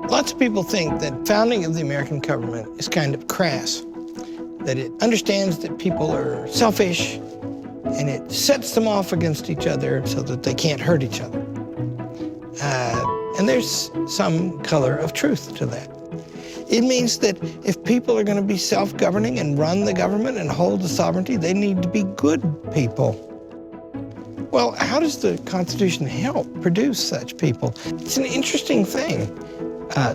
Lots of people think that founding of the American government is kind of crass, that it understands that people are selfish and it sets them off against each other so that they can't hurt each other. And there's some color of truth to that. It means that if people are going to be self-governing and run the government and hold the sovereignty, they need to be good people. Well, how does the Constitution help produce such people? It's an interesting thing.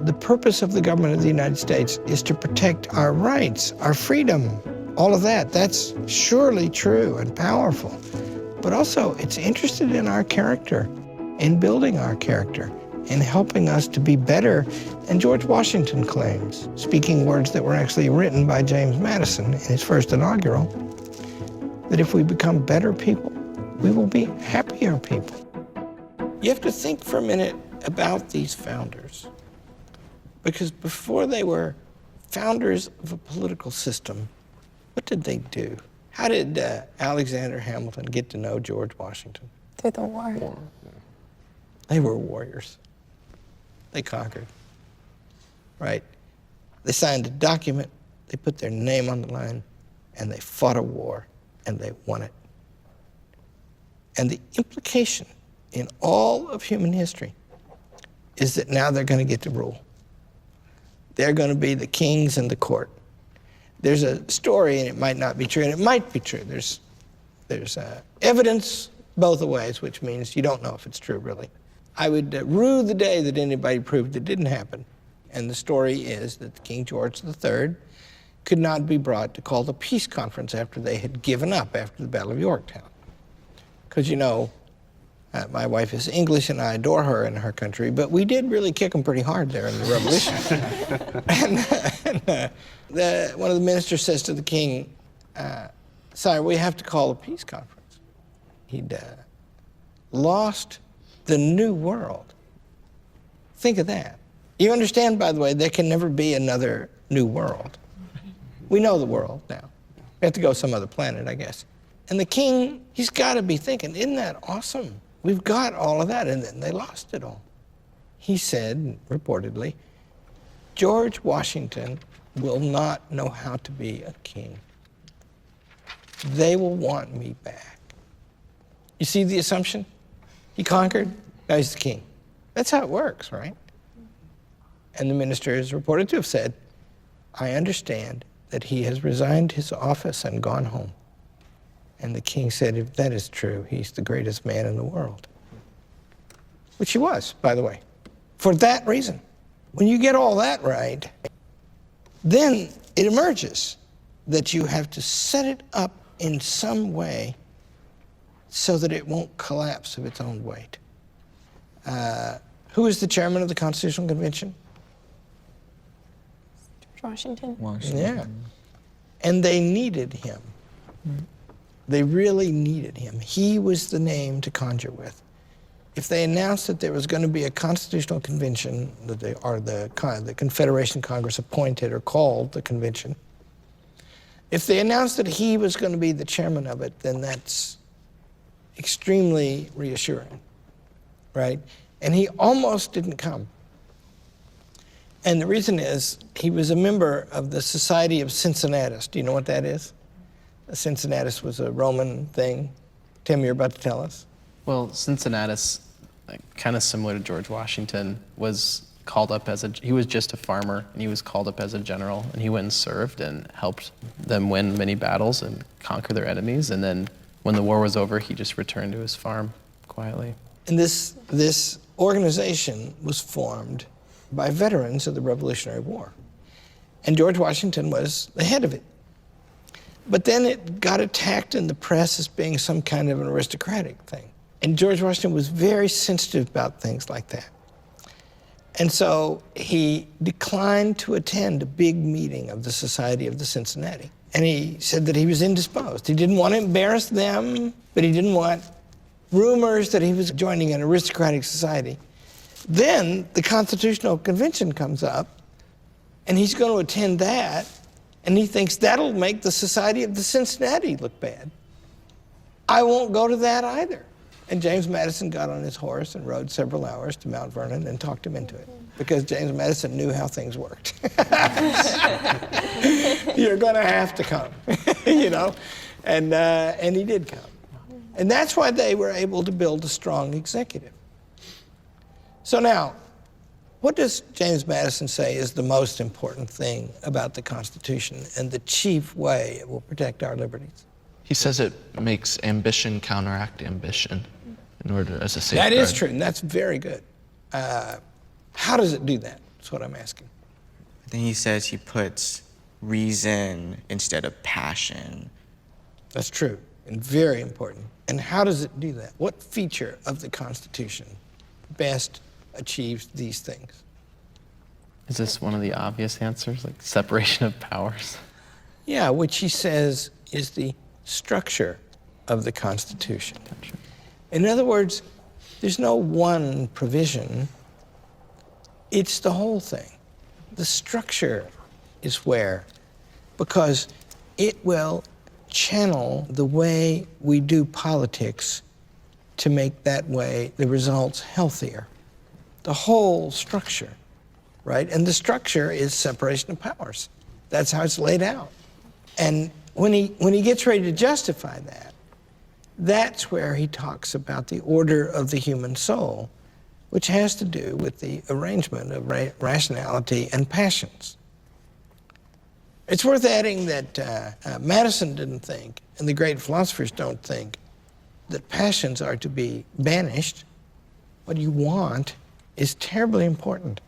The purpose of the government of the United States is to protect our rights, our freedom, all of that. That's surely true and powerful. But also, it's interested in our character, in building our character, in helping us to be better. And George Washington claims, speaking words that were actually written by James Madison in his first inaugural, that if we become better people, we will be happier people. You have to think for a minute about these founders. Because before they were founders of a political system, what did they do? How did Alexander Hamilton get to know George Washington? Through the war. They were warriors. They conquered, right? They signed a document, they put their name on the line, and they fought a war, and they won it. And the implication in all of human history is that now they're going to get to rule. They're going to be the kings in the court. There's a story, and it might not be true, and it might be true. There's evidence both ways, which means you don't know if it's true, really. I would rue the day that anybody proved it didn't happen. And the story is that King George III could not be brought to call the peace conference after they had given up after the Battle of Yorktown. Because, you know, my wife is English, and I adore her and her country, but we did really kick them pretty hard there in the Revolution. One of the ministers says to the king, "Sire, we have to call a peace conference." He'd lost the new world. Think of that. You understand, by the way, there can never be another new world. We know the world now. We have to go some other planet, I guess. And the king, he's got to be thinking, isn't that awesome? We've got all of that, and then they lost it all. He said, reportedly, George Washington will not know how to be a king. They will want me back. You see the assumption? He conquered, now he's the king. That's how it works, right? And the minister is reported to have said, I understand that he has resigned his office and gone home. And the king said, if that is true, he's the greatest man in the world. Which he was, by the way, for that reason. When you get all that right, then it emerges that you have to set it up in some way so that it won't collapse of its own weight. Who is the chairman of the Constitutional Convention? Washington. Yeah. And they needed him. They really needed him. He was the name to conjure with. If they announced that there was going to be a constitutional convention, that the Confederation Congress appointed or called the convention, if they announced that he was going to be the chairman of it, then that's extremely reassuring, right? And he almost didn't come. And the reason is he was a member of the Society of Cincinnatus. Do you know what that is? Cincinnatus was a Roman thing. Tim, you're about to tell us. Well, Cincinnatus, kind of similar to George Washington, was called up he was just a farmer, and he was called up as a general, and he went and served and helped them win many battles and conquer their enemies. And then when the war was over, he just returned to his farm quietly. And this organization was formed by veterans of the Revolutionary War. And George Washington was the head of it. But then it got attacked in the press as being some kind of an aristocratic thing. And George Washington was very sensitive about things like that. And so he declined to attend a big meeting of the Society of the Cincinnati. And he said that he was indisposed. He didn't want to embarrass them, but he didn't want rumors that he was joining an aristocratic society. Then the Constitutional Convention comes up, and he's going to attend that, and he thinks that'll make the Society of the Cincinnati look bad. I won't go to that either. And James Madison got on his horse and rode several hours to Mount Vernon and talked him into it, because James Madison knew how things worked. You're going to have to come, you know, and he did come. And that's why they were able to build a strong executive. So now, what does James Madison say is the most important thing about the Constitution and the chief way it will protect our liberties? He says it makes ambition counteract ambition in order as a safeguard. That is true, and that's very good. How does it do that? That's what I'm asking. I think he says he puts reason instead of passion. That's true, and very important. And how does it do that? What feature of the Constitution best achieves these things? Is this one of the obvious answers, like separation of powers? Yeah, which he says is the structure of the Constitution. In other words, there's no one provision, it's the whole thing. The structure is where, because it will channel the way we do politics to make that way the results healthier. The whole structure, right? And the structure is separation of powers. That's how it's laid out. And when he gets ready to justify that, that's where he talks about the order of the human soul, which has to do with the arrangement of rationality and passions. It's worth adding that Madison didn't think, and the great philosophers don't think, that passions are to be banished. What you want is terribly important.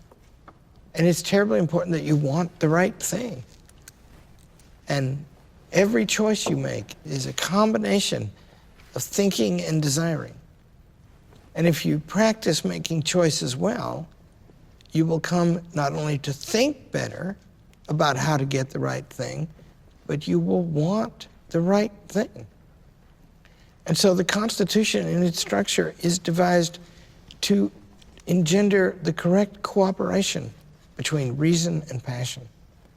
And it's terribly important that you want the right thing. And every choice you make is a combination of thinking and desiring. And if you practice making choices well, you will come not only to think better about how to get the right thing, but you will want the right thing. And so the Constitution in its structure is devised to engender the correct cooperation between reason and passion.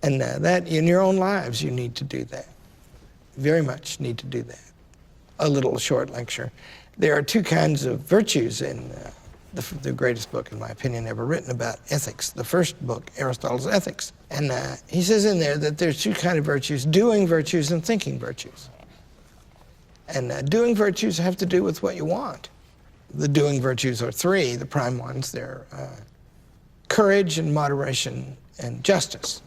And that in your own lives, you need to do that. Very much need to do that. A little short lecture. There are two kinds of virtues in the greatest book, in my opinion, ever written about ethics. The first book, Aristotle's Ethics. And he says in there that there's two kinds of virtues, doing virtues and thinking virtues. And doing virtues have to do with what you want. The doing virtues are three, the prime ones. They're courage and moderation and justice.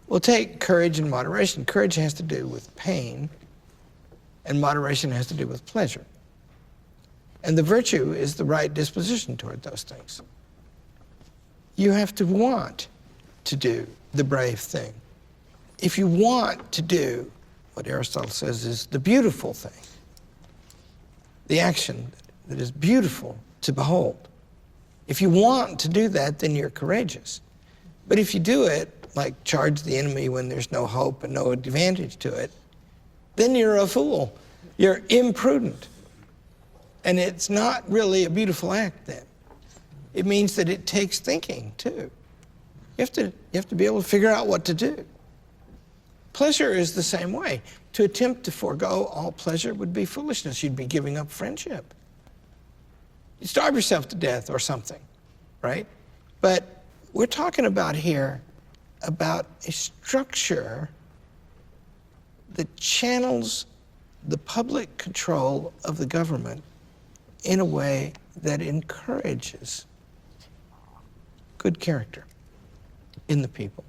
We'll take courage and moderation. Courage has to do with pain, and moderation has to do with pleasure. And the virtue is the right disposition toward those things. You have to want to do the brave thing. If you want to do what Aristotle says is the beautiful thing, the action that is beautiful to behold, if you want to do that, then you're courageous. But if you do it, like charge the enemy when there's no hope and no advantage to it, then you're a fool. You're imprudent. And it's not really a beautiful act then. It means that it takes thinking too. You have to be able to figure out what to do. Pleasure is the same way. To attempt to forego all pleasure would be foolishness. You'd be giving up friendship. You'd starve yourself to death or something, right? But we're talking about here about a structure that channels the public control of the government in a way that encourages good character in the people.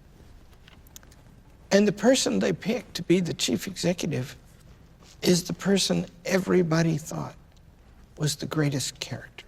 And the person they pick to be the chief executive is the person everybody thought was the greatest character.